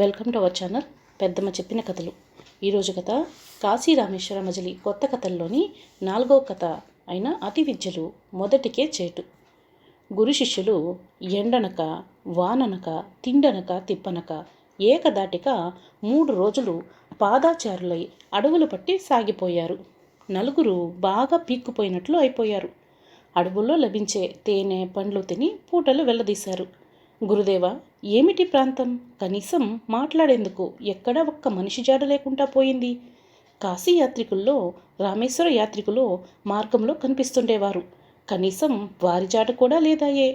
Welcome to our channel పెద్దమ్మ చెప్పిన కథలు. ఈరోజు కథ కాశీ రామేశ్వర మజిలీ కొత్త కథల్లోని 4వ కథ అయిన అతి విద్యలు మొదటికే చేటు. గురు శిష్యులు ఎండనక వాననక తిండనక తిప్పనక ఏకదాటిక 3 రోజులు పాదాచారులై అడవులు పట్టి సాగిపోయారు. నలుగురు బాగా పీక్కుపోయినట్లు అయిపోయారు. అడవుల్లో లభించే తేనె పండ్లు తిని పూటలు వెళ్ళదీశారు. గురుదేవా, ఏమిటి ప్రాంతం? కనీసం మాట్లాడేందుకు ఎక్కడా ఒక్క మనిషి జాడ లేకుండా పోయింది. కాశీ యాత్రికుల్లో రామేశ్వర యాత్రికులు మార్గంలో కనిపిస్తుండేవారు. కనీసం వారి జాడ కూడా లేదాయే.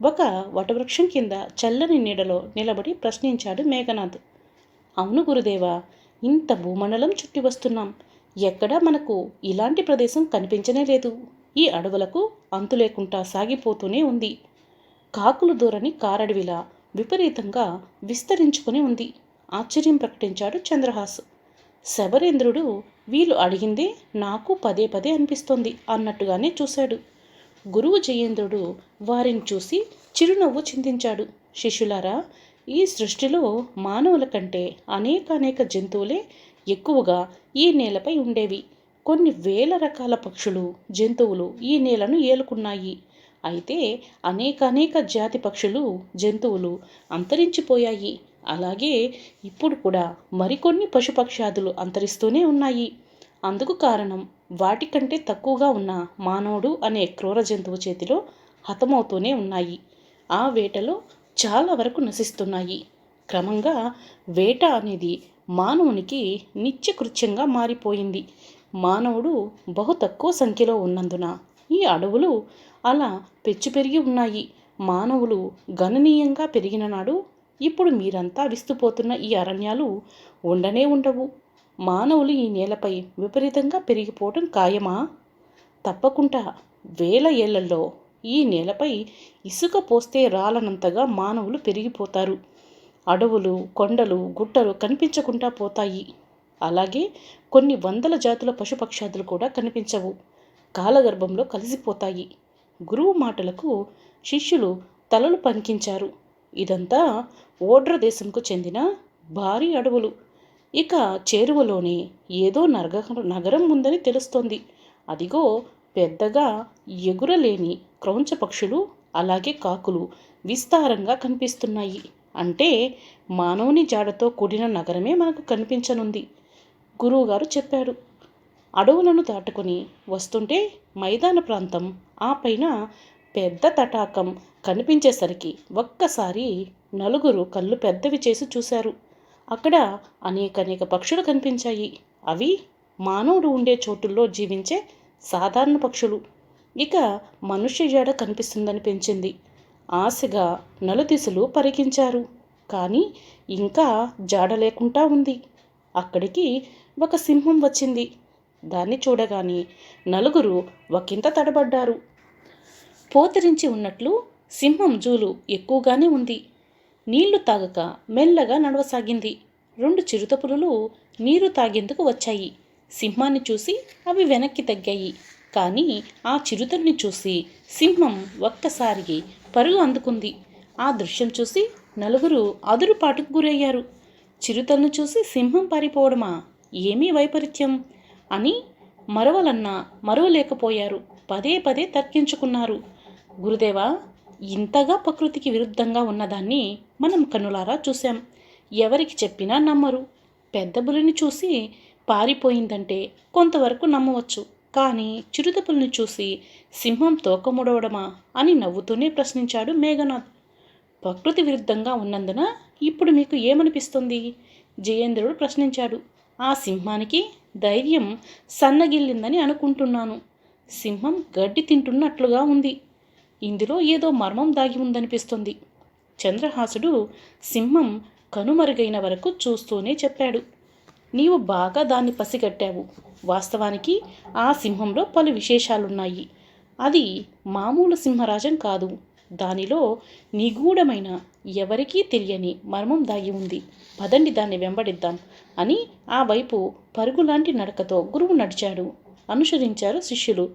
ఒక వటవృక్షం కింద చల్లని నీడలో నిలబడి ప్రశ్నించాడు మేఘనాథ్. అవును గురుదేవా, ఇంత భూమండలం చుట్టి వస్తున్నాం. ఎక్కడా మనకు ఇలాంటి ప్రదేశం కనిపించనే లేదు. ఈ అడవులకు అంతు లేకుండా సాగిపోతూనే ఉంది. కాకులు దూరని కారడవిలా విపరీతంగా విస్తరించుకుని ఉంది. ఆశ్చర్యం ప్రకటించాడు చంద్రహాస్. శబరేంద్రుడు వీళ్ళు అడిగిందే నాకు పదే పదే అనిపిస్తోంది అన్నట్టుగానే చూశాడు. గురువు జయేంద్రుడు వారిని చూసి చిరునవ్వు చిందించాడు. శిష్యులారా, ఈ సృష్టిలో మానవుల కంటే అనేక జంతువులే ఎక్కువగా ఈ నేలపై ఉండేవి. కొన్ని వేల రకాల పక్షులు జంతువులు ఈ నేలను ఏలుకున్నాయి. అయితే అనేక జాతి పక్షులు జంతువులు అంతరించిపోయాయి. అలాగే ఇప్పుడు కూడా మరికొన్ని పశుపక్షాదులు అంతరిస్తూనే ఉన్నాయి. అందుకు కారణం వాటికంటే తక్కువగా ఉన్న మానవుడు అనే క్రూర జంతువు చేతిలో హతమవుతూనే ఉన్నాయి. ఆ వేటలో చాలా వరకు నశిస్తున్నాయి. క్రమంగా వేట అనేది మానవునికి నిత్యకృత్యంగా మారిపోయింది. మానవుడు బహు తక్కువ సంఖ్యలో ఉన్నందున ఈ అడవులు అలా పెరిగి ఉన్నాయి. మానవులు గణనీయంగా పెరిగిన నాడు ఇప్పుడు మీరంతా విస్తుపోతున్న ఈ అరణ్యాలు ఉండనే ఉండవు. మానవులు ఈ నేలపై విపరీతంగా పెరిగిపోవటం ఖాయమా? తప్పకుండా. వేల ఏళ్లలో ఈ నేలపై ఇసుక పోస్తే రాలనంతగా మానవులు పెరిగిపోతారు. అడవులు కొండలు గుట్టలు కనిపించకుండా పోతాయి. అలాగే కొన్ని వందల జాతుల పశుపక్షాదులు కూడా కనిపించవు. కాలగర్భంలో కలిసిపోతాయి. గురువు మాటలకు శిష్యులు తలలు పంకించారు. ఇదంతా ఓడ్ర దేశంకు చెందిన భారీ అడవులు. ఇక చేరువలోనే ఏదో నగరం ఉందని తెలుస్తోంది. అదిగో పెద్దగా ఎగురలేని క్రౌంచ పక్షులు అలాగే కాకులు విస్తారంగా కనిపిస్తున్నాయి. అంటే మానవుని జాడతో కూడిన నగరమే మనకు కనిపించనుంది. గురువుగారు చెప్పాడు. అడవులను దాటుకొని వస్తుంటే మైదాన ప్రాంతం, ఆ పైన పెద్ద తటాకం కనిపించేసరికి ఒక్కసారి నలుగురు కళ్ళు పెద్దవి చేసి చూశారు. అక్కడ అనేక పక్షులు కనిపించాయి. అవి మానవుడు ఉండే చోటుల్లో జీవించే సాధారణ పక్షులు. ఇక మనుష్య జాడ కనిపిస్తుందని పెంచింది. ఆశగా నలుదిశలు పరికించారు. కానీ ఇంకా జాడ లేకుండా ఉంది. అక్కడికి ఒక సింహం వచ్చింది. దాన్ని చూడగానే నలుగురు ఒకంత తడబడ్డారు. పోతరించి ఉన్నట్లు సింహం జూలు ఎక్కువగానే ఉంది. నీళ్లు తాగక మెల్లగా నడవసాగింది. 2 చిరుతపులులు నీరు తాగేందుకు వచ్చాయి. సింహాన్ని చూసి అవి వెనక్కి తగ్గాయి. కానీ ఆ చిరుతల్ని చూసి సింహం ఒక్కసారికి పరుగు అందుకుంది. ఆ దృశ్యం చూసి నలుగురు అదురుపాటుకు గురయ్యారు. చిరుతలను చూసి సింహం పారిపోవడమా? ఏమీ వైపరీత్యం అని మరవలేకపోయారు. పదే తర్కించుకున్నారు. గురుదేవా, ఇంతగా ప్రకృతికి విరుద్ధంగా ఉన్నదాన్ని మనం కన్నులారా చూశాం. ఎవరికి చెప్పినా నమ్మరు. పెద్ద పులిని చూసి పారిపోయిందంటే కొంతవరకు నమ్మవచ్చు. కానీ చిరుతపులిని చూసి సింహం తోక ముడవడమా అని నవ్వుతూనే ప్రశ్నించాడు మేఘనాథ్. ప్రకృతి విరుద్ధంగా ఉన్నందున ఇప్పుడు మీకు ఏమనిపిస్తుంది? జయేంద్రుడు ప్రశ్నించాడు. ఆ సింహానికి ధైర్యం సన్నగిల్లిందని అనుకుంటున్నాను. సింహం గడ్డి తింటున్నట్లుగా ఉంది. ఇందులో ఏదో మర్మం దాగి ఉందనిపిస్తుంది. చంద్రహాసుడు సింహం కనుమరుగైన వరకు చూస్తూనే చెప్పాడు. నీవు బాగా దాన్ని పసిగట్టావు. వాస్తవానికి ఆ సింహంలో పలు విశేషాలున్నాయి. అది మామూలు సింహరాజం కాదు. దానిలో నిగూఢమైన ఎవరికీ తెలియని మర్మం దాగి ఉంది. పదండి, దాన్ని వెంబడిద్దాం అని ఆ వైపు పరుగులాంటి నడకతో గురువు నడిచాడు. అనుసరించారు శిష్యులు.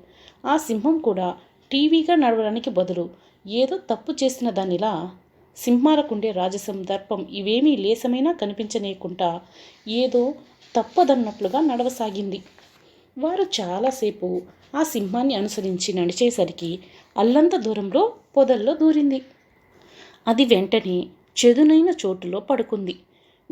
ఆ సింహం కూడా టీవీగా నడవడానికి బదులు ఏదో తప్పు చేసిన దానిలా సింహాలకుండే రాజసం, దర్పం ఇవేమీ లేసమైనా కనిపించనీయకుండా ఏదో తప్పదన్నట్లుగా నడవసాగింది. వారు చాలాసేపు ఆ సింహాన్ని అనుసరించి నడిచేసరికి అల్లంత దూరంలో పొదల్లో దూరింది. అది వెంటనే చెదునైన చోటులో పడుకుంది.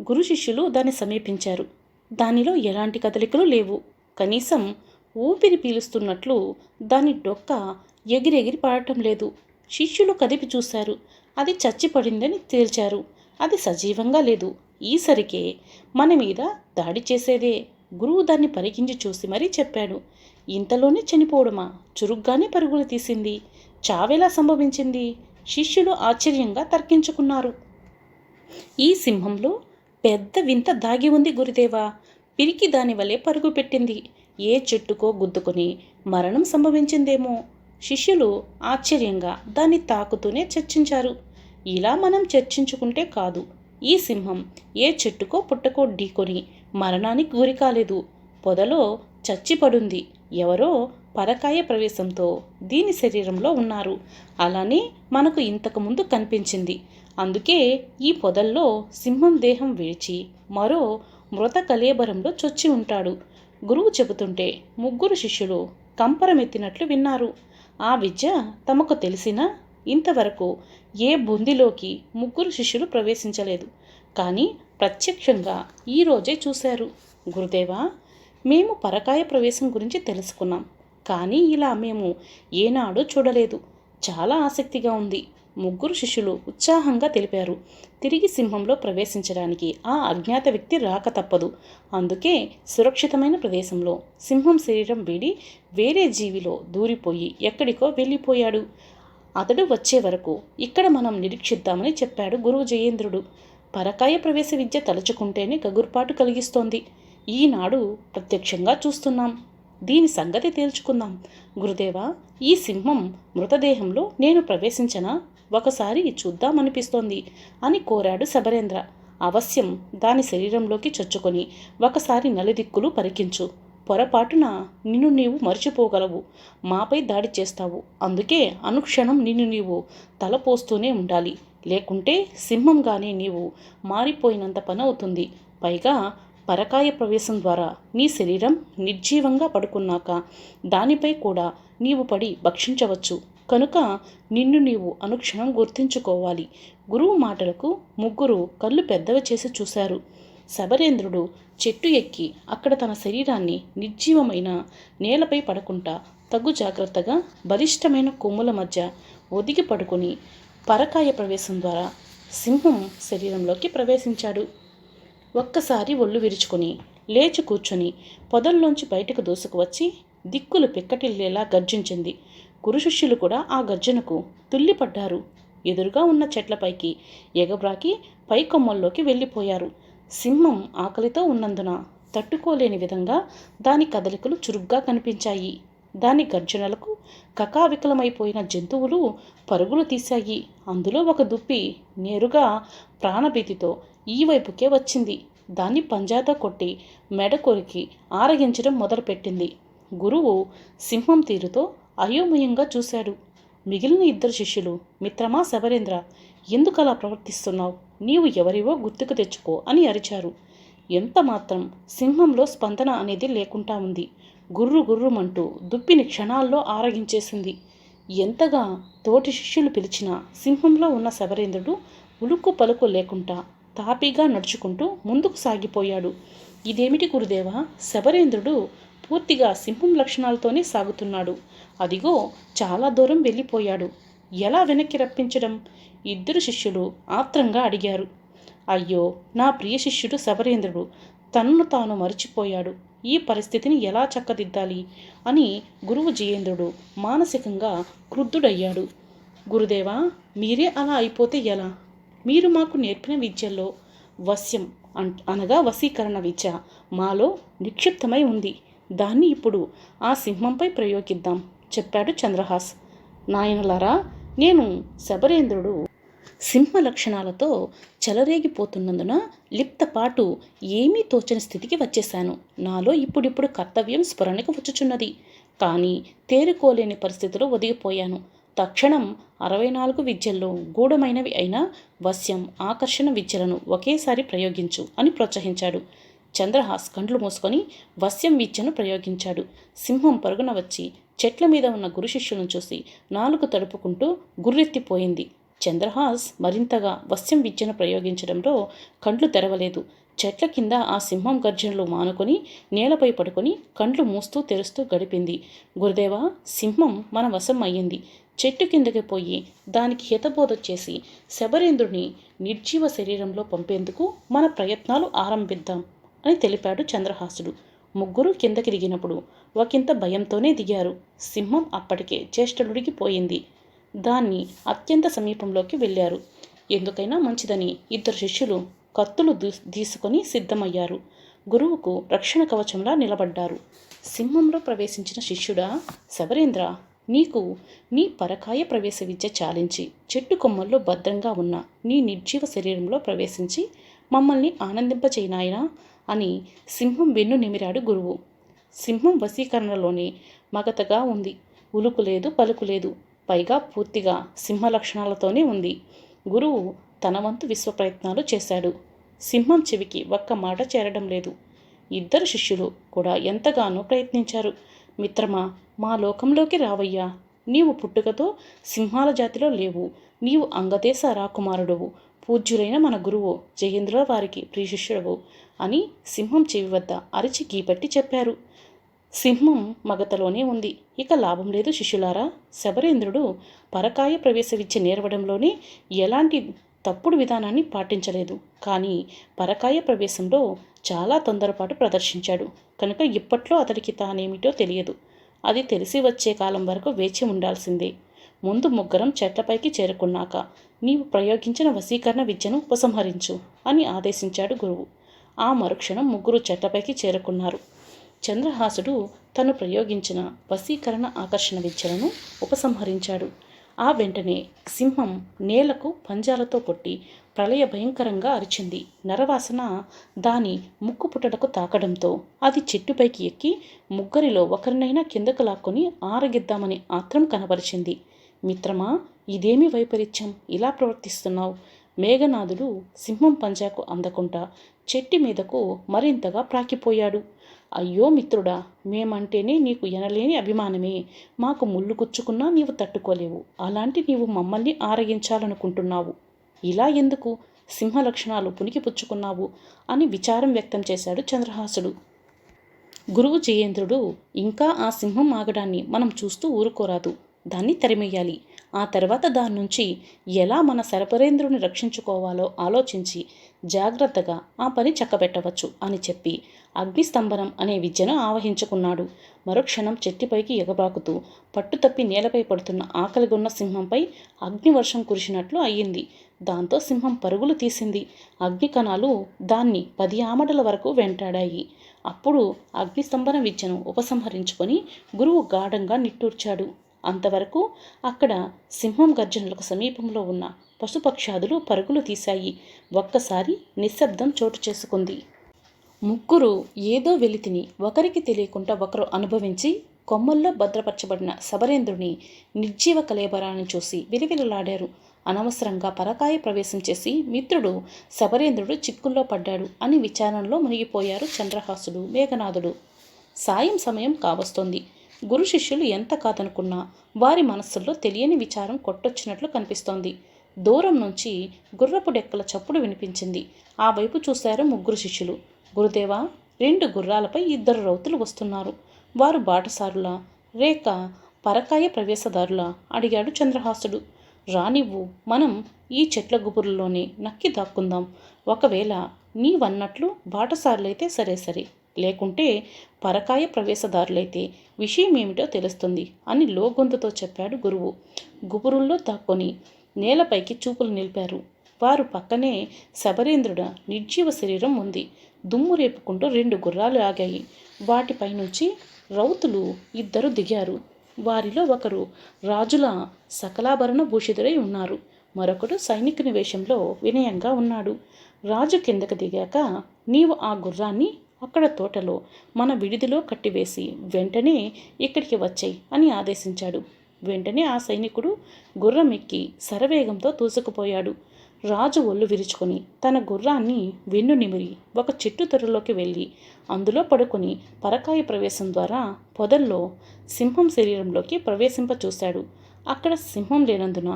గురు శిష్యులు దాన్ని సమీపించారు. దానిలో ఎలాంటి కదలికలు లేవు. కనీసం ఊపిరి పీలుస్తున్నట్లు దాని డొక్క ఎగిరెగిరి పడటం లేదు. శిష్యులు కదిపి చూశారు. అది చచ్చిపడిందని తేల్చారు. అది సజీవంగా లేదు. ఈసరికే మన మీద దాడి చేసేదే. గురువు దాన్ని పరికించి చూసి మరీ చెప్పాడు. ఇంతలోనే చనిపోవడమా? చురుగ్గానే పరుగులు తీసింది. చావెలా సంభవించింది? శిష్యులు ఆశ్చర్యంగా తర్కించుకున్నారు. ఈ సింహంలో పెద్ద వింత దాగి ఉంది గురుదేవా. పిరికి దాని వలె పరుగు పెట్టింది. ఏ చెట్టుకో గుద్దుకొని మరణం సంభవించిందేమో. శిష్యులు ఆశ్చర్యంగా దాన్ని తాకుతూనే చర్చించారు. ఇలా మనం చర్చించుకుంటే కాదు. ఈ సింహం ఏ చెట్టుకో పుట్టకో ఢీకొని మరణానికి గురి కాలేదు. పొదలో చచ్చిపడుంది. ఎవరో పరకాయ ప్రవేశంతో దీని శరీరంలో ఉన్నారు. అలానే మనకు ఇంతకుముందు కనిపించింది. అందుకే ఈ పొదల్లో సింహం దేహం విడిచి మరో మృత కళేబరంలో చొచ్చి ఉంటాడు. గురువు చెబుతుంటే ముగ్గురు శిష్యులు కంపరమెత్తినట్లు విన్నారు. ఆ విద్య తమకు తెలిసినా ఇంతవరకు ఏ బొందిలోకి ముగ్గురు శిష్యులు ప్రవేశించలేదు. కానీ ప్రత్యక్షంగా ఈరోజే చూశారు. గురుదేవా, మేము పరకాయ ప్రవేశం గురించి తెలుసుకున్నాం. కానీ ఇలా మేము ఏనాడూ చూడలేదు. చాలా ఆసక్తిగా ఉంది. ముగ్గురు శిష్యులు ఉత్సాహంగా తెలిపారు. తిరిగి సింహంలో ప్రవేశించడానికి ఆ అజ్ఞాత వ్యక్తి రాక తప్పదు. అందుకే సురక్షితమైన ప్రదేశంలో సింహం శరీరం వీడి వేరే జీవిలో దూరిపోయి ఎక్కడికో వెళ్ళిపోయాడు. అతడు వచ్చే వరకు ఇక్కడ మనం నిరీక్షిద్దామని చెప్పాడు గురువు జయేంద్రుడు. పరకాయ ప్రవేశ విద్య తలుచుకుంటేనే గగుర్పాటు కలిగిస్తోంది. ఈనాడు ప్రత్యక్షంగా చూస్తున్నాం. దీని సంగతి తేల్చుకుందాం. గురుదేవా, ఈ సింహం మృతదేహంలో నేను ప్రవేశించనా? ఒకసారి చూద్దామనిపిస్తోంది అని కోరాడు శబరేంద్ర. అవశ్యం దాని శరీరంలోకి చొచ్చుకొని ఒకసారి నలుదిక్కులు పరికించు. పొరపాటున నిన్ను నీవు మర్చిపోగలవు. మాపై దాడి చేస్తావు. అందుకే అనుక్షణం నిన్ను నీవు తలపోస్తూనే ఉండాలి. లేకుంటే సింహంగానే నీవు మారిపోయినంత పని అవుతుంది. పైగా పరకాయ ప్రవేశం ద్వారా నీ శరీరం నిర్జీవంగా పడుకున్నాక దానిపై కూడా నీవు పడి భక్షించవచ్చు. కనుక నిన్ను నీవు అనుక్షణం గుర్తించుకోవాలి. గురువు మాటలకు ముగ్గురు కళ్ళు పెద్దవి చేసి చూశారు. శబరేంద్రుడు చెట్టు ఎక్కి అక్కడ తన శరీరాన్ని నిర్జీవమైన నేలపై పడకుండా తగు జాగ్రత్తగా బలిష్టమైన కొమ్ముల మధ్య ఒదిగి పడుకొని పరకాయ ప్రవేశం ద్వారా సింహం శరీరంలోకి ప్రవేశించాడు. ఒక్కసారి ఒళ్ళు విరుచుకొని లేచి కూర్చొని పొదల్లోంచి బయటకు దూసుకువచ్చి దిక్కులు పిక్కటిల్లేలా గర్జించింది. గురు శిష్యులు కూడా ఆ గర్జనకు తుల్లిపడ్డారు. ఎదురుగా ఉన్న చెట్లపైకి ఎగబ్రాకి పై కొమ్మల్లోకి వెళ్ళిపోయారు. సింహం ఆకలితో ఉన్నందున తట్టుకోలేని విధంగా దాని కదలికలు చురుగ్గా కనిపించాయి. దాని గర్జనలకు కకావికలమైపోయిన జంతువులు పరుగులు తీశాయి. అందులో ఒక దుప్పి నేరుగా ప్రాణభీతితో ఈ వైపుకే వచ్చింది. దాన్ని పంజాతో కొట్టి మెడ కొరికి ఆరగించడం మొదలుపెట్టింది. గురువు సింహం తీరుతో అయోమయంగా చూశాడు. మిగిలిన ఇద్దరు శిష్యులు, మిత్రమా శబరేంద్ర, ఎందుకలా ప్రవర్తిస్తున్నావు? నీవు ఎవరివో గుర్తుకు తెచ్చుకో అని అరిచారు. ఎంత మాత్రం సింహంలో స్పందన అనేది లేకుండా ఉంది. గుర్రు గుర్రుమంటూ దుప్పిని క్షణాల్లో ఆరగించేసింది. ఎంతగా తోటి శిష్యులు పిలిచినా సింహంలో ఉన్న శబరేంద్రుడు ఉలుక్కు పలుకు లేకుండా తాపీగా నడుచుకుంటూ ముందుకు సాగిపోయాడు. ఇదేమిటి గురుదేవా, శబరేంద్రుడు పూర్తిగా సింహం లక్షణాలతోనే సాగుతున్నాడు. అదిగో చాలా దూరం వెళ్ళిపోయాడు. ఎలా వెనక్కి రప్పించడం? ఇద్దరు శిష్యులు ఆత్రంగా అడిగారు. అయ్యో, నా ప్రియ శిష్యుడు శబరేంద్రుడు తనను తాను మరిచిపోయాడు. ఈ పరిస్థితిని ఎలా చక్కదిద్దాలి అని గురువు జయేంద్రుడు మానసికంగా క్రుద్ధుడయ్యాడు. గురుదేవా, మీరే అలా అయిపోతే ఎలా? మీరు మాకు నేర్పిన విద్యల్లో వశ్యం అనగా వశీకరణ విద్య మాలో నిక్షిప్తమై ఉంది. దాన్ని ఇప్పుడు ఆ సింహంపై ప్రయోగిద్దాం చెప్పాడు చంద్రహాస్. నాయనలారా, నేను శబరేంద్రుడు సింహ లక్షణాలతో చెలరేగిపోతున్నందున లిప్తపాటు ఏమీ తోచని స్థితికి వచ్చేశాను. నాలో ఇప్పుడిప్పుడు కర్తవ్యం స్ఫురణకు వచ్చుచున్నది. కానీ తేరుకోలేని పరిస్థితిలో ఒదిగిపోయాను. తక్షణం 64 విద్యల్లో గూఢమైనవి అయిన వశ్యం, ఆకర్షణ విద్యలను ఒకేసారి ప్రయోగించు అని ప్రోత్సహించాడు. చంద్రహాస్ కండ్లు మూసుకొని వశ్యం విద్యను ప్రయోగించాడు. సింహం పరుగున వచ్చి చెట్ల మీద ఉన్న గురు శిష్యులను చూసి నాలుగు తడుపుకుంటూ గుర్రెత్తిపోయింది. చంద్రహాస్ మరింతగా వశ్యం విద్యను ప్రయోగించడంలో కండ్లు తెరవలేదు. చెట్ల కింద ఆ సింహం గర్జనలు మానుకొని నేలపై పడుకొని కండ్లు మూస్తూ తెరుస్తూ గడిపింది. గురుదేవా, సింహం మన వశం అయ్యింది. చెట్టు కిందకి పోయి దానికి హితబోధ చేసి శబరేంద్రుని నిర్జీవ శరీరంలో పంపేందుకు మన ప్రయత్నాలు ఆరంభిద్దాం అని తెలిపాడు చంద్రహాసుడు. ముగ్గురు కిందకి దిగినప్పుడు ఒకంత భయంతోనే దిగారు. సింహం అప్పటికే చేష్టలుడిగిపోయింది. దాన్ని అత్యంత సమీపంలోకి వెళ్ళారు. ఎందుకైనా మంచిదని ఇద్దరు శిష్యులు కత్తులు తీసుకొని సిద్ధమయ్యారు. గురువుకు రక్షణ కవచంలా నిలబడ్డారు. సింహంలో ప్రవేశించిన శిష్యుడా, శబరేంద్ర, నీకు నీ పరకాయ ప్రవేశ విద్య చాలించి చెట్టు కొమ్మల్లో భద్రంగా ఉన్న నీ నిర్జీవ శరీరంలో ప్రవేశించి మమ్మల్ని ఆనందింపచేయనాయనా అని సింహం వెన్ను నిమిరాడు గురువు. సింహం వశీకరణలోనే మగతగా ఉంది. ఉలుకు లేదు, పలుకు లేదు. పైగా పూర్తిగా సింహ లక్షణాలతోనే ఉంది. గురువు తన వంతు విశ్వ ప్రయత్నాలు చేశాడు. సింహం చెవికి ఒక్క మాట చేరడం లేదు. ఇద్దరు శిష్యులు కూడా ఎంతగానో ప్రయత్నించారు. మిత్రమా, మా లోకంలోకి రావయ్యా. నీవు పుట్టుకతో సింహాల జాతిలో లేవు. నీవు అంగదేశ రాకుమారుడువు. పూజ్యులైన మన గురువు జయేంద్రుల వారికి ప్రియశిష్యుడవు అని సింహం చెవి వద్ద అరిచి గీపట్టి చెప్పారు. సింహం మగతలోనే ఉంది. ఇక లాభం లేదు శిష్యులారా. శబరేంద్రుడు పరకాయ ప్రవేశ విద్య నేర్వడంలోనే ఎలాంటి తప్పుడు విధానాన్ని పాటించలేదు. కానీ పరకాయ ప్రవేశంలో చాలా తొందరపాటు ప్రదర్శించాడు. కనుక ఇప్పట్లో అతడికి తానేమిటో తెలియదు. అది తెలిసి వచ్చే కాలం వరకు వేచి ఉండాల్సిందే. ముందు ముగ్గురం చెట్లపైకి చేరుకున్నాక నీవు ప్రయోగించిన వశీకరణ విద్యను ఉపసంహరించు అని ఆదేశించాడు గురువు. ఆ మరుక్షణం ముగ్గురు చెట్లపైకి చేరుకున్నారు. చంద్రహాసుడు తను ప్రయోగించిన వశీకరణ ఆకర్షణ విద్యలను ఉపసంహరించాడు. ఆ వెంటనే సింహం నేలకు పంజాలతో కొట్టి ప్రళయ భయంకరంగా అరిచింది. నరవాసన దాని ముక్కు పుటలకు తాకడంతో అది చెట్టుపైకి ఎక్కి ముగ్గురిలో ఒకరినైనా కిందకు లాక్కొని ఆరగిద్దామని ఆత్రం కనబరిచింది. మిత్రమా, ఇదేమి వైపరీత్యం, ఇలా ప్రవర్తిస్తున్నావు? మేఘనాథుడు సింహం పంజాకు అందకుండా చెట్టు మీదకు మరింతగా ప్రాకిపోయాడు. అయ్యో మిత్రుడా, మేమంటేనే నీకు ఎనలేని అభిమానమే. మాకు ముళ్ళు గుచ్చుకున్నా నీవు తట్టుకోలేవు. అలాంటి నీవు మమ్మల్ని ఆరగించాలనుకుంటున్నావు. ఇలా ఎందుకు సింహ లక్షణాలు పుణికిపుచ్చుకున్నావు అని విచారం వ్యక్తం చేశాడు చంద్రహాసుడు. గురువు జయేంద్రుడు ఇంకా ఆ సింహం ఆగడాన్ని మనం చూస్తూ ఊరుకోరాదు. దాన్ని తరిమేయాలి. ఆ తర్వాత దాని నుంచి ఎలా మన శబరేంద్రుని రక్షించుకోవాలో ఆలోచించి జాగ్రత్తగా ఆ పని చక్కబెట్టవచ్చు అని చెప్పి అగ్నిస్తంభనం అనే విద్యను ఆవహించుకున్నాడు. మరుక్షణం చెట్టుపైకి ఎగబాకుతూ పట్టుతప్పి నేలపై పడుతున్న ఆకలిగొన్న సింహంపై అగ్నివర్షం కురిసినట్లు అయ్యింది. దాంతో సింహం పరుగులు తీసింది. అగ్నికణాలు దాన్ని 10 ఆమడల వరకు వెంటాడాయి. అప్పుడు అగ్నిస్తంభన విద్యను ఉపసంహరించుకొని గురువు గాఢంగా నిట్టూర్చాడు. అంతవరకు అక్కడ సింహం గర్జనలకు సమీపంలో ఉన్న పశుపక్షాదులు పరుగులు తీశాయి. ఒక్కసారి నిశ్శబ్దం చోటు చేసుకుంది. ముగ్గురు ఏదో వెలితిని ఒకరికి తెలియకుండా ఒకరు అనుభవించి కొమ్మల్లో భద్రపరచబడిన శబరేంద్రుని నిర్జీవ కలేబరాన్ని చూసి విలవిలలాడారు. అనవసరంగా పరకాయ ప్రవేశం చేసి మిత్రుడు శబరేంద్రుడు చిక్కుల్లో పడ్డాడు అని విచారణలో మునిగిపోయారు చంద్రహాసుడు, మేఘనాథుడు. సాయం సమయం కావస్తోంది. గురు శిష్యులు ఎంత కాదనుకున్నా వారి మనస్సుల్లో తెలియని విచారం కొట్టొచ్చినట్లు కనిపిస్తోంది. దూరం నుంచి గుర్రపు డెక్కల చప్పుడు వినిపించింది. ఆ వైపు చూశారు ముగ్గురు శిష్యులు. గురుదేవా, 2 గుర్రాలపై 2 రౌతులు వస్తున్నారు. వారు బాటసారులా రేక పరకాయ ప్రవేశదారులా అడిగాడు చంద్రహాసుడు. రానివ్వు, మనం ఈ చెట్ల గుబురులోనే నక్కి దాక్కుందాం. ఒకవేళ నీవన్నట్లు బాటసారులైతే సరే సరే, లేకుంటే పరకాయ ప్రవేశదారులైతే విషయం ఏమిటో తెలుస్తుంది అని లోగొంతుతో చెప్పాడు గురువు. గుబురుల్లో దాక్కొని నేలపైకి చూపులు నిలిపారు. వారు పక్కనే శబరేంద్రుడ నిర్జీవ శరీరం ఉంది. దుమ్ము రేపుకుంటూ 2 గుర్రాలు ఆగాయి. వాటిపైనుంచి రౌతులు 2 దిగారు. వారిలో ఒకరు రాజుల సకలాభరణ భూషితుడై ఉన్నారు. మరొకడు సైనికుని వేషంలో వినయంగా ఉన్నాడు. రాజు కిందకు దిగాక నీవు ఆ గుర్రాన్ని అక్కడ తోటలో మన విడిదిలో కట్టివేసి వెంటనే ఇక్కడికి వచ్చాయి అని ఆదేశించాడు. వెంటనే ఆ సైనికుడు గుర్రం ఎక్కి శరవేగంతో దూసుకుపోయాడు. రాజు ఒళ్ళు విరుచుకొని తన గుర్రాన్ని వెన్ను నిమిరి ఒక చెట్టు తొర్రలోకి వెళ్ళి అందులో పడుకొని పరకాయ ప్రవేశం ద్వారా పొదల్లో సింహం శరీరంలోకి ప్రవేశింపచూశాడు. అక్కడ సింహం లేనందున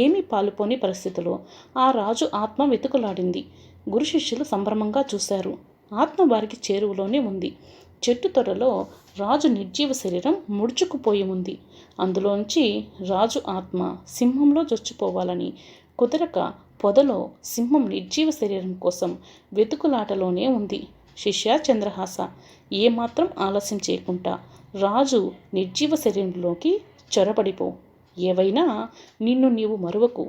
ఏమీ పాలుపోని పరిస్థితిలో ఆ రాజు ఆత్మ వెతుకులాడింది. గురు శిష్యులు సంభ్రమంగా చూశారు. ఆత్మ వారికి చేరువలోనే ఉంది. చెట్టు తొర్రలో రాజు నిర్జీవ శరీరం ముడుచుకుపోయి ఉంది. అందులోంచి రాజు ఆత్మ సింహంలో చొచ్చిపోవాలని కుదరక పొదలో సింహం నిర్జీవ శరీరం కోసం వెతుకులాటలోనే ఉంది. శిష్య చంద్రహాస, ఏమాత్రం ఆలస్యం చేయకుండా రాజు నిర్జీవ శరీరంలోకి చొరబడిపో. ఏవైనా నిన్ను నీవు మరువకు.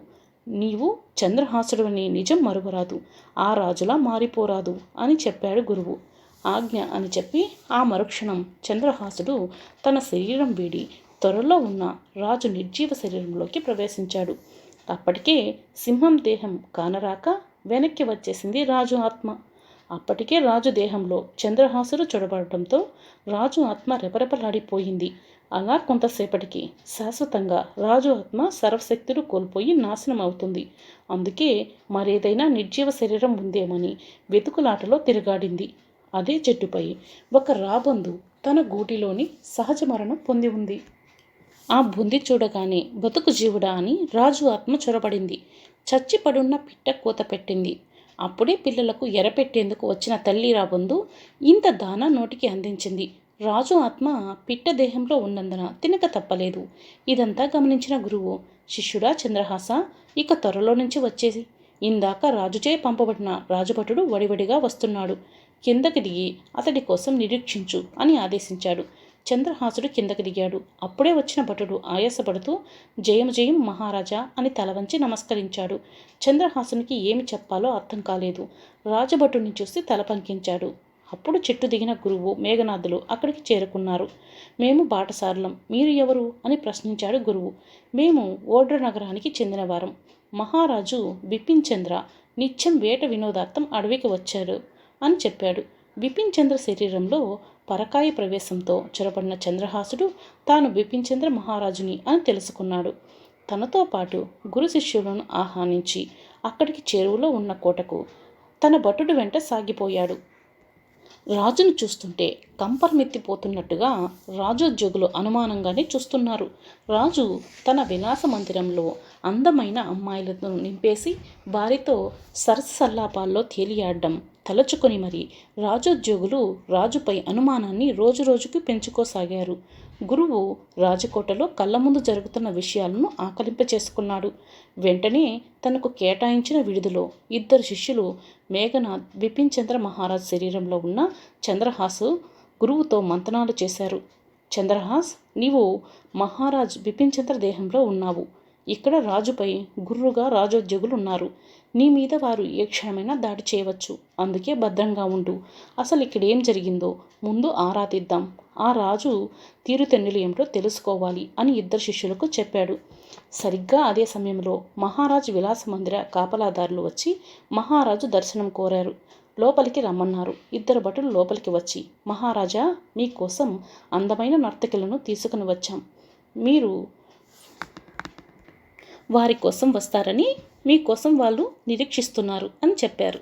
నీవు చంద్రహాసుడని నిజం మరువరాదు, ఆ రాజులా మారిపోరాదు అని చెప్పాడు గురువు. ఆజ్ఞ అని చెప్పి ఆ మరుక్షణం చంద్రహాసుడు తన శరీరం వీడి త్వరలో ఉన్న రాజు నిర్జీవ శరీరంలోకి ప్రవేశించాడు. అప్పటికే సింహం దేహం కానరాక వెనక్కి వచ్చేసింది రాజు ఆత్మ. అప్పటికే రాజు దేహంలో చంద్రహాసుడు చొరబడటంతో రాజు ఆత్మ రెపరెపలాడిపోయింది. అలా కొంతసేపటికి శాశ్వతంగా రాజు ఆత్మ సర్వశక్తులు కోల్పోయి నాశనం అవుతుంది. అందుకే మరేదైనా నిర్జీవ శరీరం ఉందేమని వెతుకులాటలో తిరగాడింది. అదే చెట్టుపై ఒక రాబందు తన గూటిలోని సహజ మరణం పొంది ఉంది. ఆ బుంది చూడగానే బతుకు జీవుడా అని రాజు ఆత్మ చొరబడింది. చచ్చిపడున్న పిట్ట కూత పెట్టింది. అప్పుడే పిల్లలకు ఎరపెట్టేందుకు వచ్చిన తల్లి రాబందు ఇంత దానా నోటికి అందించింది. రాజు ఆత్మ పిట్ట దేహంలో ఉన్నందున తినక తప్పలేదు. ఇదంతా గమనించిన గురువు, శిష్యుడా చంద్రహాస, ఇక త్వరలో నుంచి వచ్చేసి ఇందాక రాజుచే పంపబడిన రాజభటుడు వడివడిగా వస్తున్నాడు. కిందకి దిగి అతడి కోసం నిరీక్షించు అని ఆదేశించాడు. చంద్రహాసుడు కిందకి దిగాడు. అప్పుడే వచ్చిన భటుడు ఆయాసపడుతూ జయం జయం మహారాజా అని తల వంచి నమస్కరించాడు. చంద్రహాసునికి ఏమి చెప్పాలో అర్థం కాలేదు. రాజభటుడిని చూసి తల పంకించాడు. అప్పుడు చెట్టు దిగిన గురువు మేఘనాథులు అక్కడికి చేరుకున్నారు. మేము బాటసారులం, మీరు ఎవరు అని ప్రశ్నించాడు గురువు. మేము ఓడ్ర నగరానికి చెందినవారం. మహారాజు బిపిన్ చంద్ర నిత్యం వేట వినోదార్థం అడవికి వచ్చారు అని చెప్పాడు. బిపిన్ చంద్ర శరీరంలో పరకాయ ప్రవేశంతో చొరబడిన చంద్రహాసుడు తాను బిపిన్ చంద్ర మహారాజుని అని తెలుసుకున్నాడు. తనతో పాటు గురు శిష్యులను ఆహ్వానించి అక్కడికి చేరువలో ఉన్న కోటకు తన భటుడు వెంట సాగిపోయాడు. రాజును చూస్తుంటే కంపరమెత్తిపోతున్నట్టుగా రాజోద్యోగులు అనుమానంగానే చూస్తున్నారు. రాజు తన విలాస మందిరంలో అందమైన అమ్మాయిలతో నింపేసి వారితో సరసల్లాపాల్లో తేలియాడడం తలచుకొని మరి రాజోద్యోగులు రాజుపై అనుమానాన్ని రోజురోజుకు పెంచుకోసాగారు. గురువు రాజకోటలో కళ్ళ ముందు జరుగుతున్న విషయాలను ఆకలింపచేసుకున్నాడు. వెంటనే తనకు కేటాయించిన విడుదలో ఇద్దరు శిష్యులు మేఘనాథ్ బిపిన్ చంద్ర మహారాజ్ శరీరంలో ఉన్న చంద్రహాసు గురువుతో మంతనాలు చేశారు. చంద్రహాస్, నీవు మహారాజ్ బిపిన్ చంద్ర దేహంలో ఉన్నావు. ఇక్కడ రాజుపై గుర్రుగా రాజోద్యోగులు ఉన్నారు. నీ మీద వారు ఏ క్షణమైనా దాడి చేయవచ్చు. అందుకే భద్రంగా ఉండు. అసలు ఇక్కడ ఏం జరిగిందో ముందు ఆరాధిద్దాం. ఆ రాజు తీరుతెన్నులు ఏమిటో తెలుసుకోవాలి అని ఇద్దరు శిష్యులకు చెప్పాడు. సరిగ్గా అదే సమయంలో మహారాజు విలాస మందిర కాపలాదారులు వచ్చి మహారాజు దర్శనం కోరారు. లోపలికి రమ్మన్నారు. ఇద్దరు భటులు లోపలికి వచ్చి, మహారాజా, మీకోసం అందమైన నర్తకిలను తీసుకుని వచ్చాం. మీరు వారి కోసం వస్తారని మీకోసం వాళ్ళు నిరీక్షిస్తున్నారు అని చెప్పారు.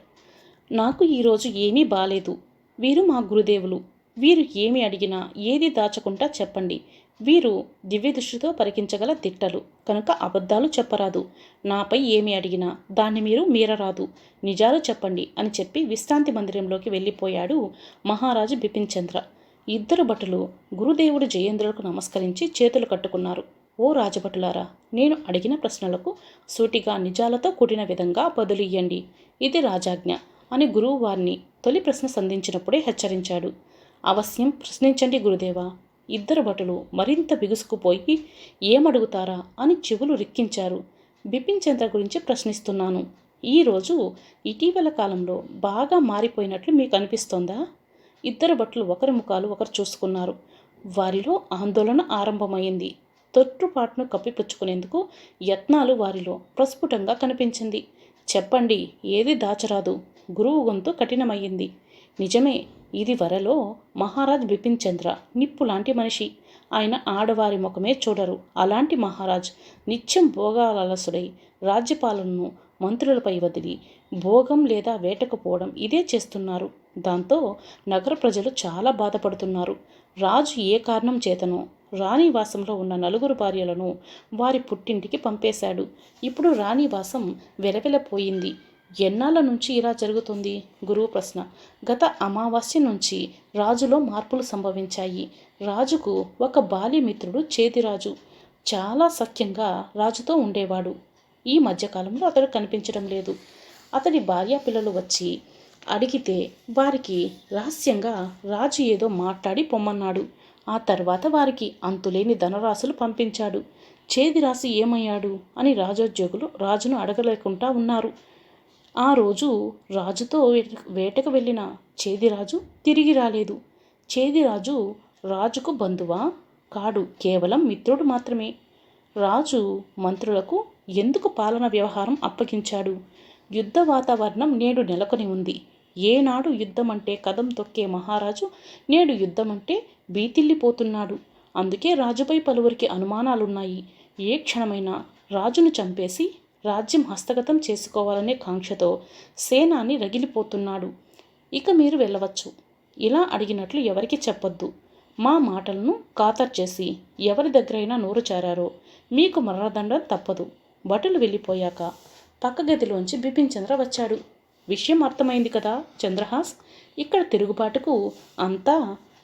నాకు ఈరోజు ఏమీ బాలేదు. వీరు మా గురుదేవులు. వీరు ఏమి అడిగినా ఏది దాచకుండా చెప్పండి. వీరు దివ్య దృష్టితో పరికించగల దిట్టలు కనుక అబద్ధాలు చెప్పరాదు. నాపై ఏమి అడిగినా దాన్ని మీరు మీరరాదు. నిజాలు చెప్పండి అని చెప్పి విశ్రాంతి మందిరంలోకి వెళ్ళిపోయాడు మహారాజు బిపిన్ చంద్ర. ఇద్దరు భటులు గురుదేవుడు జయేంద్రులకు నమస్కరించి చేతులు కట్టుకున్నారు. ఓ రాజభటులారా, నేను అడిగిన ప్రశ్నలకు సూటిగా నిజాలతో కూడిన విధంగా బదులు ఇయ్యండి. ఇది రాజాజ్ఞ అని గురువు వారిని తొలి ప్రశ్న సంధించినప్పుడే హెచ్చరించాడు. అవశ్యం ప్రశ్నించండి గురుదేవా. ఇద్దరు భటులు మరింత బిగుసుకుపోయి ఏమడుగుతారా అని చెవులు రిక్కించారు. బిపిన్ చంద్ర గురించి ప్రశ్నిస్తున్నాను. ఈరోజు ఇటీవల కాలంలో బాగా మారిపోయినట్లు మీకు అనిపిస్తోందా? ఇద్దరు భటులు ఒకరి ముఖాలు ఒకరు చూసుకున్నారు. వారిలో ఆందోళన ఆరంభమైంది. తొట్టుపాటును కప్పిపుచ్చుకునేందుకు యత్నాలు వారిలో ప్రస్ఫుటంగా కనిపించింది. చెప్పండి, ఏది దాచరాదు. గురువు గొంతు కఠినమయ్యింది. నిజమే, ఇది వరలో మహారాజ్ బిపిన్ చంద్ర నిప్పు లాంటి మనిషి. ఆయన ఆడవారి ముఖమే చూడరు. అలాంటి మహారాజ్ నిత్యం భోగాలసుడై రాజ్యపాలనను మంత్రులపై వదిలి భోగం లేదా వేటకు పోవడం ఇదే చేస్తున్నారు. దాంతో నగర ప్రజలు చాలా బాధపడుతున్నారు. రాజు ఏ కారణం చేతనో రాణివాసంలో ఉన్న 4 భార్యలను వారి పుట్టింటికి పంపేశాడు. ఇప్పుడు రాణివాసం వెలవెలపోయింది. ఎన్నాళ్ళ నుంచి ఇలా జరుగుతుంది? గురువు ప్రశ్న. గత అమావాస్య నుంచి రాజులో మార్పులు సంభవించాయి. రాజుకు ఒక బాల్యమిత్రుడు చేదిరాజు. చాలా సఖ్యంగా రాజుతో ఉండేవాడు. ఈ మధ్యకాలంలో అతడు కనిపించడం లేదు. అతడి భార్య పిల్లలు వచ్చి అడిగితే వారికి రహస్యంగా రాజు ఏదో మాట్లాడి పొమ్మన్నాడు. ఆ తర్వాత వారికి అంతులేని ధనరాశులు పంపించాడు. చేదిరాజు ఏమయ్యాడు అని రాజోద్యోగులు రాజును అడగలేకుండా ఉన్నారు. ఆ రోజు రాజుతో వేటకు వెళ్ళిన చేదిరాజు తిరిగి రాలేదు. చేదిరాజు రాజుకు బంధువా? కాడు, కేవలం మిత్రుడు మాత్రమే. రాజు మంత్రులకు ఎందుకు పాలన వ్యవహారం అప్పగించాడు? యుద్ధ వాతావరణం నేడు నెలకొని ఉంది. ఏనాడు యుద్ధమంటే కదం తొక్కే మహారాజు నేడు యుద్ధమంటే బీతిల్లిపోతున్నాడు. అందుకే రాజుపై పలువురికి అనుమానాలున్నాయి. ఏ క్షణమైనా రాజును చంపేసి రాజ్యం హస్తగతం చేసుకోవాలనే కాంక్షతో సేనాని రగిలిపోతున్నాడు. ఇక మీరు వెళ్ళవచ్చు. ఇలా అడిగినట్లు ఎవరికి చెప్పొద్దు. మా మాటలను ఖాతరు చేసి ఎవరి దగ్గరైనా నోరు చారారో మీకు మరణదండం తప్పదు. భటులు వెళ్ళిపోయాక పక్క గదిలోంచి బిపిన్ చంద్ర వచ్చాడు. విషయం అర్థమైంది కదా చంద్రహాస్? ఇక్కడ తిరుగుబాటుకు అంతా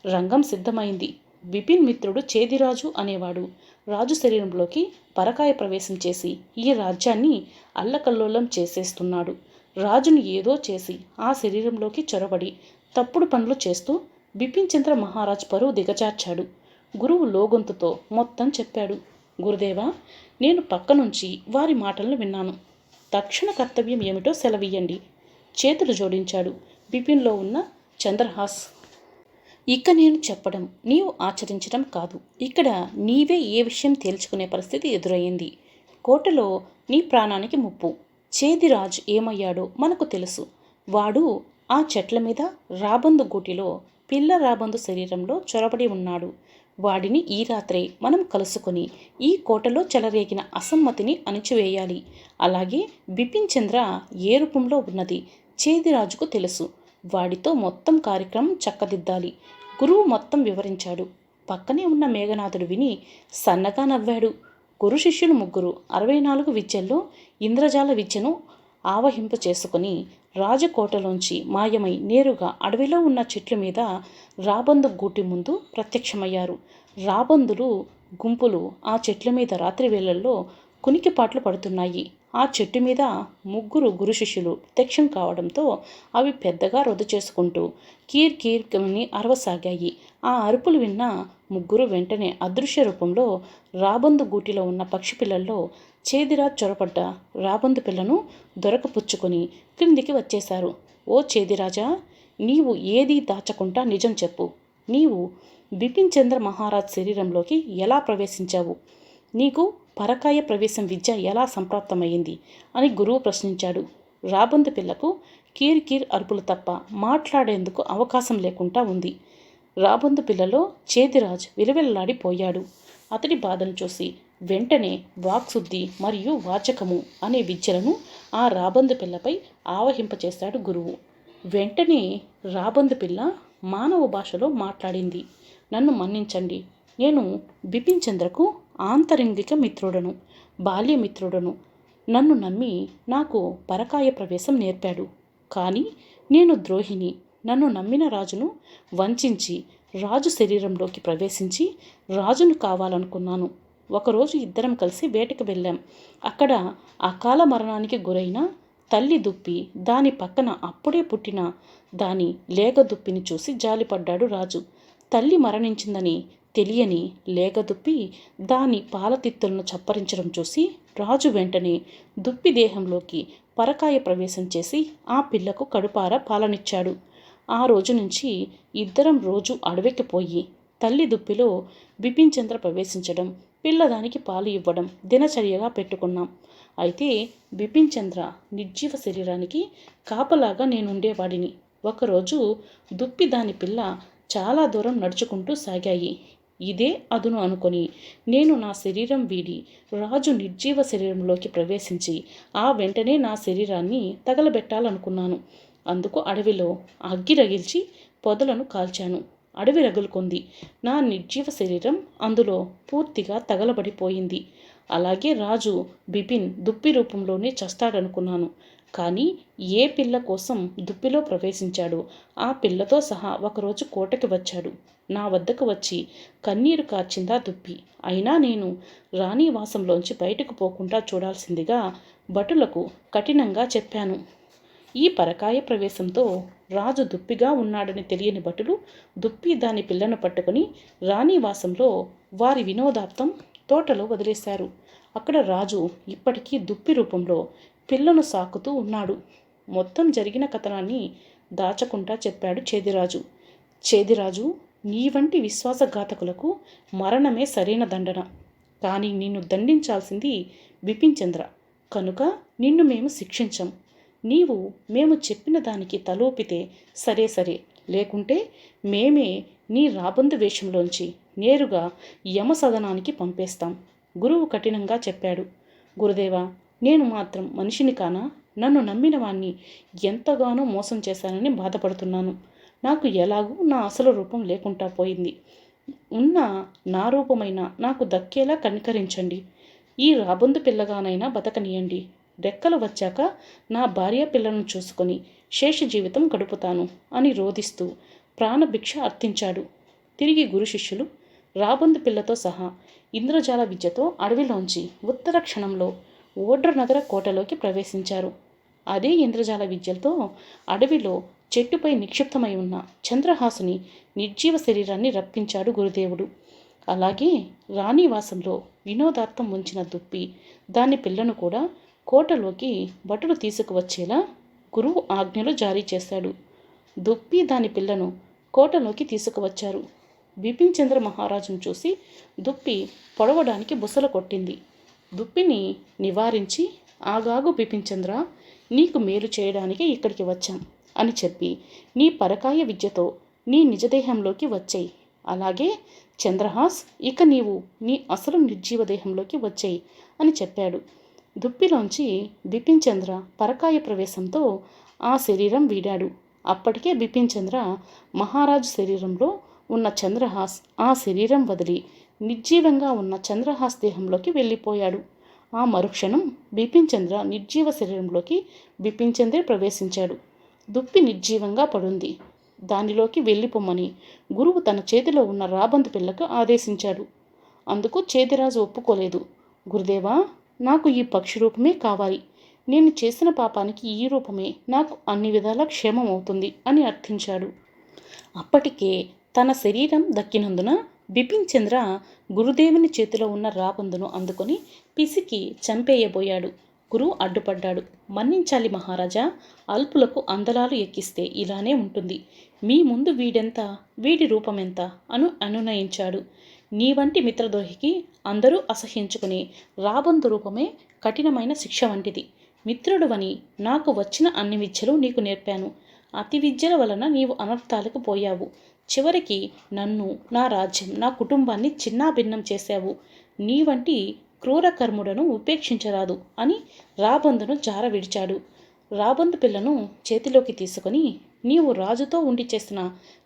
రంగం సిద్ధమైంది. బిపిన్ మిత్రుడు చేదిరాజు అనేవాడు రాజు శరీరంలోకి పరకాయ ప్రవేశం చేసి ఈ రాజ్యాన్ని అల్లకల్లోలం చేసేస్తున్నాడు. రాజును ఏదో చేసి ఆ శరీరంలోకి చొరబడి తప్పుడు పనులు చేస్తూ బిపిన్ చంద్ర మహారాజ్ పరువు దిగజార్చాడు. గురువు లోగొంతుతో మొత్తం చెప్పాడు. గురుదేవా, నేను పక్క నుంచి వారి మాటలను విన్నాను. తక్షణ కర్తవ్యం ఏమిటో సెలవియ్యండి. చేతులు జోడించాడు బిపిన్లో ఉన్న చంద్రహాస్. ఇక నేను చెప్పడం, నీవు ఆచరించడం కాదు. ఇక్కడ నీవే ఏ విషయం తేల్చుకునే పరిస్థితి ఎదురయ్యింది. కోటలో నీ ప్రాణానికి ముప్పు. చేదిరాజ్ ఏమయ్యాడో మనకు తెలుసు. వాడు ఆ చెట్ల మీద రాబందు గూటిలో పిల్ల రాబందు శరీరంలో చొరబడి ఉన్నాడు. వాడిని ఈ రాత్రే మనం కలుసుకొని ఈ కోటలో చెలరేగిన అసమ్మతిని అణిచివేయాలి. అలాగే బిపిన్ చంద్ర ఏ రూపంలో ఉన్నది చేదిరాజుకు తెలుసు. వాడితో మొత్తం కార్యక్రమం చక్కదిద్దాలి. గురువు మొత్తం వివరించాడు. పక్కనే ఉన్న మేఘనాథుడు విని సన్నగా నవ్వాడు. గురు శిష్యులు ముగ్గురు 64 విద్యల్లో ఇంద్రజాల విద్యను ఆవహింప చేసుకుని రాజకోటలోంచి మాయమై నేరుగా అడవిలో ఉన్న చెట్ల మీద రాబందు గూటి ముందు ప్రత్యక్షమయ్యారు. రాబందులు గుంపులు ఆ చెట్ల మీద రాత్రి వేళల్లో కునికిపాట్లు పడుతున్నాయి. ఆ చెట్టు మీద ముగ్గురు గురు శిష్యులు ప్రత్యక్షం కావడంతో అవి పెద్దగా రొద్దు చేసుకుంటూ కీర్ కీర్ అని అరవసాగాయి. ఆ అరుపులు విన్న ముగ్గురు వెంటనే అదృశ్య రూపంలో రాబందు గూటిలో ఉన్న పక్షి పిల్లల్లో చేదిరాజ్ చొరపడ్డ రాబందు పిల్లను దొరకపుచ్చుకొని క్రిందికి వచ్చేశారు. ఓ చేదిరాజా, నీవు ఏదీ దాచకుండా నిజం చెప్పు. నీవు బిపిన్ చంద్ర మహారాజ్ శరీరంలోకి ఎలా ప్రవేశించావు? నీకు పరకాయ ప్రవేశం విద్య ఎలా సంప్రాప్తమైంది అని గురువు ప్రశ్నించాడు. రాబందు పిల్లకు కీర్ కీర్ అరుపులు తప్ప మాట్లాడేందుకు అవకాశం లేకుండా ఉంది. రాబందు పిల్లలో చేదిరాజ్ విలవిల్లాడిపోయాడు. అతడి బాధను చూసి వెంటనే వాక్శుద్ధి మరియు వాచకము అనే విద్యలను ఆ రాబందు పిల్లపై ఆవహింపచేశాడు గురువు. వెంటనే రాబందు పిల్ల మానవ భాషలో మాట్లాడింది. నన్ను మన్నించండి. నేను బిపిన్ చంద్రకు ఆంతరంగిక మిత్రుడను, బాల్యమిత్రుడను. నన్ను నమ్మి నాకు పరకాయ ప్రవేశం నేర్పాడు. కానీ నేను ద్రోహిని. నన్ను నమ్మిన రాజును వంచించి రాజు శరీరంలోకి ప్రవేశించి రాజును కావాలనుకున్నాను. ఒకరోజు ఇద్దరం కలిసి వేటకు వెళ్ళాం. అక్కడ అకాల మరణానికి గురైన తల్లి దుప్పి, దాని పక్కన అప్పుడే పుట్టిన దాని లేగ దుప్పిని చూసి జాలిపడ్డాడు రాజు. తల్లి మరణించిందని తెలియని లేగదుప్పి దాని పాలతిత్తులను చప్పరించడం చూసి రాజు వెంటనే దుప్పి దేహంలోకి పరకాయ ప్రవేశం చేసి ఆ పిల్లకు కడుపార పాలనిచ్చాడు. ఆ రోజు నుంచి ఇద్దరం రోజు అడవికి పోయి తల్లి దుప్పిలో బిపిన్ చంద్ర ప్రవేశించడం, పిల్లదానికి పాలు ఇవ్వడం దినచర్యగా పెట్టుకున్నాం. అయితే బిపిన్ చంద్ర నిర్జీవ శరీరానికి కాపలాగా నేనుండేవాడిని. ఒకరోజు దుప్పి దాని పిల్ల చాలా దూరం నడుచుకుంటూ సాగాయి. ఇదే అదును అనుకొని నేను నా శరీరం వీడి రాజు నిర్జీవ శరీరంలోకి ప్రవేశించి ఆ వెంటనే నా శరీరాన్ని తగలబెట్టాలనుకున్నాను. అందుకు అడవిలో అగ్గి రగిల్చి పొదలను కాల్చాను. అడవి రగులుకుంది. నా నిర్జీవ శరీరం అందులో పూర్తిగా తగలబడిపోయింది. అలాగే రాజు బిపిన్ దుప్పి రూపంలోనే చస్తాడనుకున్నాను. కానీ ఏ పిల్ల కోసం దుప్పిలో ప్రవేశించాడో ఆ పిల్లతో సహా ఒకరోజు కోటకి వచ్చాడు. నా వద్దకు వచ్చి కన్నీరు కార్చిందా దుప్పి. అయినా నేను రాణివాసంలోంచి బయటకు పోకుండా చూడాల్సిందిగా భటులకు కఠినంగా చెప్పాను. ఈ పరకాయ ప్రవేశంతో రాజు దుప్పిగా ఉన్నాడని తెలియని భటులు దుప్పి దాని పిల్లను పట్టుకుని రాణివాసంలో వారి వినోదార్థం తోటలో వదిలేశారు. అక్కడ రాజు ఇప్పటికీ దుప్పి రూపంలో పిల్లను సాకుతూ ఉన్నాడు. మొత్తం జరిగిన కథనాన్ని దాచకుండా చెప్పాడు చేదిరాజు. చేదిరాజు, నీ వంటి విశ్వాసఘాతకులకు మరణమే సరైన దండన. కానీ నిన్ను దండించాల్సింది బిపిన్ చంద్ర. కనుక నిన్ను మేము శిక్షించం. నీవు మేము చెప్పిన దానికి తలోపితే సరే సరే, లేకుంటే మేమే నీ రాబందు వేషంలోంచి నేరుగా యమసదనానికి పంపేస్తాం. గురువు కఠినంగా చెప్పాడు. గురుదేవా, నేను మాత్రం మనిషిని కానా? నన్ను నమ్మిన వాణ్ణి ఎంతగానో మోసం చేశానని బాధపడుతున్నాను. నాకు ఎలాగూ నా అసలు రూపం లేకుండా పోయింది. ఉన్న నా రూపమైనా నాకు దక్కేలా కనికరించండి. ఈ రాబందు పిల్లగానైనా బతకనియండి. రెక్కలు వచ్చాక నా భార్య పిల్లను చూసుకొని శేష జీవితం గడుపుతాను అని రోదిస్తూ ప్రాణభిక్ష అర్థించాడు. తిరిగి గురు శిష్యులు రాబందు పిల్లతో సహా ఇంద్రజాల విద్యతో అడవిలోంచి ఉత్తర క్షణంలో ఓడ్రనగర కోటలోకి ప్రవేశించారు. అదే ఇంద్రజాల విద్యలతో అడవిలో చెట్టుపై నిక్షిప్తమై ఉన్న చంద్రహాసుని నిర్జీవ శరీరాన్ని రప్పించాడు గురుదేవుడు. అలాగే రాణివాసంలో వినోదార్థం ఉంచిన దుప్పి దాని పిల్లను కూడా కోటలోకి భటులు తీసుకువచ్చేలా గురువు ఆజ్ఞలు జారీ చేశాడు. దుప్పి దాని పిల్లను కోటలోకి తీసుకువచ్చారు. బిపిన్ చంద్ర మహారాజును చూసి దుప్పి పొడవడానికి బుసలు కొట్టింది. దుప్పిని నివారించి, ఆగాగు బిపిన్ చంద్ర, నీకు మేలు చేయడానికి ఇక్కడికి వచ్చాం అని చెప్పి నీ పరకాయ విద్యతో నీ నిజదేహంలోకి వచ్చేయి. అలాగే చంద్రహాస్, ఇక నీవు నీ అసలు నిర్జీవ దేహంలోకి వచ్చేయి అని చెప్పాడు. దుప్పిలోంచి బిపిన్ చంద్ర పరకాయ ప్రవేశంతో ఆ శరీరం వీడాడు. అప్పటికే బిపిన్ చంద్ర మహారాజు శరీరంలో ఉన్న చంద్రహాస్ ఆ శరీరం వదిలి నిర్జీవంగా ఉన్న చంద్రహాస్ దేహంలోకి వెళ్ళిపోయాడు. ఆ మరుక్షణం బిపిన్ చంద్ర నిర్జీవ శరీరంలోకి బిపిన్ చంద్రే ప్రవేశించాడు. దుప్పి నిర్జీవంగా పడుంది. దానిలోకి వెళ్ళిపోమ్మని గురువు తన చేతిలో ఉన్న రాబందు పిల్లకు ఆదేశించాడు. అందుకు చేదిరాజు ఒప్పుకోలేదు. గురుదేవా, నాకు ఈ పక్షి రూపమే కావాలి. నేను చేసిన పాపానికి ఈ రూపమే నాకు అన్ని విధాలా క్షేమం అవుతుంది అని అర్థించాడు. అప్పటికే తన శరీరం దక్కినందున బిపిన్ చంద్ర గురుదేవుని చేతిలో ఉన్న రాబందును అందుకొని పిసికి చంపేయబోయాడు. గురువు అడ్డుపడ్డాడు. మన్నించాలి మహారాజా, అల్పులకు అందలాలు ఎక్కిస్తే ఇలానే ఉంటుంది. మీ ముందు వీడెంత, వీడి రూపమెంత అనునయించాడు. నీ వంటి మిత్రద్రోహికి అందరూ అసహించుకుని రాబందు రూపమే కఠినమైన శిక్ష వంటిది. మిత్రుడువని నాకు వచ్చిన అన్ని విద్యలు నీకు నేర్పాను. అతి విద్యల వలన నీవు అనర్థాలకు పోయావు. చివరికి నన్ను, నా రాజ్యం, నా కుటుంబాన్ని చిన్నాభిన్నం చేశావు. నీ వంటి క్రూరకర్ముడను ఉపేక్షించరాదు అని రాబందును జార విడిచాడు. రాబందు పిల్లను చేతిలోకి తీసుకొని, నీవు రాజుతో ఉండి చేసిన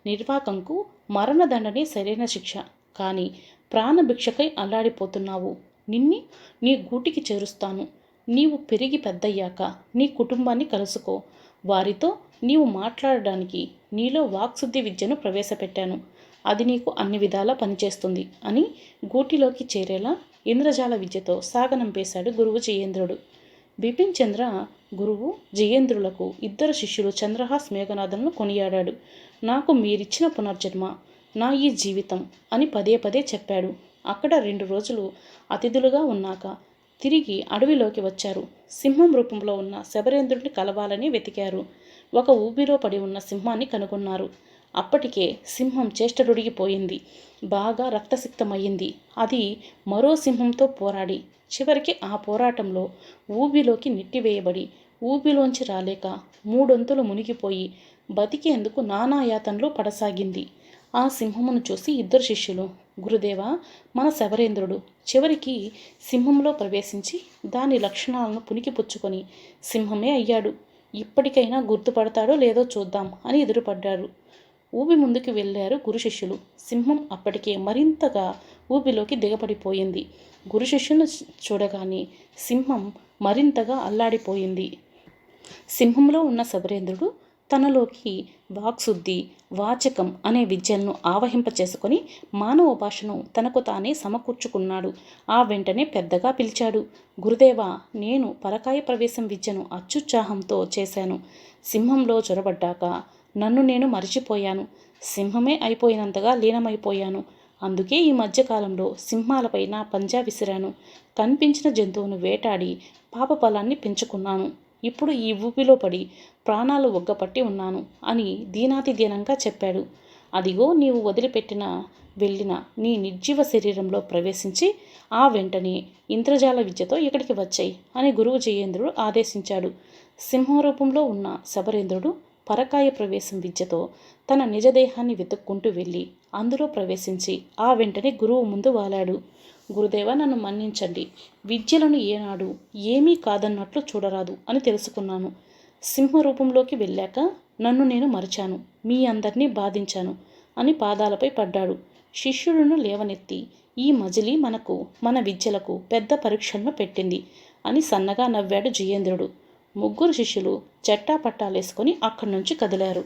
నిర్వాకంకు మరణదండనే సరైన శిక్ష. కానీ ప్రాణభిక్షకై అల్లాడిపోతున్నావు. నీ గూటికి చేరుస్తాను. నీవు పెరిగి పెద్దయ్యాక నీ కుటుంబాన్ని కలుసుకో. వారితో నీవు మాట్లాడడానికి నీలో వాక్శుద్ధి విద్యను ప్రవేశపెట్టాను. అది నీకు అన్ని విధాలా పనిచేస్తుంది అని గూటిలోకి చేరేలా ఇంద్రజాల విద్యతో సాగనంపేశాడు గురువు జయేంద్రుడు. బిపిన్ చంద్ర గురువు జయేంద్రులకు ఇద్దరు శిష్యులు చంద్రహాస్ మేఘనాథంను కొనియాడాడు. నాకు మీరిచ్చిన పునర్జన్మ నా ఈ జీవితం అని పదే పదే చెప్పాడు. అక్కడ 2 రోజులు అతిథులుగా ఉన్నాక తిరిగి అడవిలోకి వచ్చారు. సింహం రూపంలో ఉన్న శబరేంద్రుడిని కలవాలని వెతికారు. ఒక ఊబిలో పడి ఉన్న సింహాన్ని కనుగొన్నారు. అప్పటికే సింహం చేష్టలుడిగిపోయింది. బాగా రక్తసిక్తమయ్యింది. అది మరో సింహంతో పోరాడి చివరికి ఆ పోరాటంలో ఊబిలోకి నెట్టివేయబడి ఊబిలోంచి రాలేక 3 వంతులు మునిగిపోయి బతికేందుకు నానాయాతనలో పడసాగింది. ఆ సింహమును చూసి ఇద్దరు శిష్యులు, గురుదేవా, మన శబరేంద్రుడు చివరికి సింహంలో ప్రవేశించి దాని లక్షణాలను పుణికిపుచ్చుకొని సింహమే అయ్యాడు. ఇప్పటికైనా గుర్తుపడతాడో లేదో చూద్దాం అని ఎదురుపడ్డారు. ఊబి ముందుకు వెళ్ళారు గురు శిష్యులు. సింహం అప్పటికే మరింతగా ఊబిలోకి దిగబడిపోయింది. గురు శిష్యులను చూడగానే సింహం మరింతగా అల్లాడిపోయింది. సింహంలో ఉన్న శబరేంద్రుడు తనలోకి వాక్శుద్ధి, వాచకం అనే విద్యలను ఆవహింపచేసుకొని మానవ భాషను తనకు తానే సమకూర్చుకున్నాడు. ఆ వెంటనే పెద్దగా పిలిచాడు, గురుదేవా, నేను పరకాయ ప్రవేశం విద్యను అత్యుత్సాహంతో చేశాను. సింహంలో చొరబడ్డాక నన్ను నేను మరిచిపోయాను. సింహమే అయిపోయినంతగా లీనమైపోయాను. అందుకే ఈ మధ్యకాలంలో సింహాలపై నా పంజా విసిరాను. కనిపించిన జంతువును వేటాడి పాపఫలాన్ని పెంచుకున్నాను. ఇప్పుడు ఈ ఊపిలో పడి ప్రాణాలు ఒగ్గపట్టి ఉన్నాను అని దీనాతిదీనంగా చెప్పాడు. అదిగో నీవు వదిలిపెట్టిన వెళ్ళిన నీ నిర్జీవ శరీరంలో ప్రవేశించి ఆ వెంటనే ఇంద్రజాల విద్యతో ఇక్కడికి వచ్చాయి అని గురువు జయేంద్రుడు ఆదేశించాడు. సింహరూపంలో ఉన్న శబరేంద్రుడు పరకాయ ప్రవేశం విద్యతో తన నిజదేహాన్ని వెతుక్కుంటూ వెళ్ళి అందులో ప్రవేశించి ఆ వెంటనే గురువు ముందు వాలాడు. గురుదేవ, నన్ను మన్నించండి. విద్యలను ఏనాడు ఏమీ కాదన్నట్లు చూడరాదు అని తెలుసుకున్నాను. సింహరూపంలోకి వెళ్ళాక నన్ను నేను మరిచాను, మీ అందరినీ బాధించాను అని పాదాలపై పడ్డాడు. శిష్యులను లేవనెత్తి, ఈ మజిలీ మనకు మన విద్యలకు పెద్ద పరీక్షలను పెట్టింది అని సన్నగా నవ్వాడు జయేంద్రుడు. ముగ్గురు శిష్యులు చట్టాపట్టాలేసుకొని అక్కడి నుంచి కదిలారు.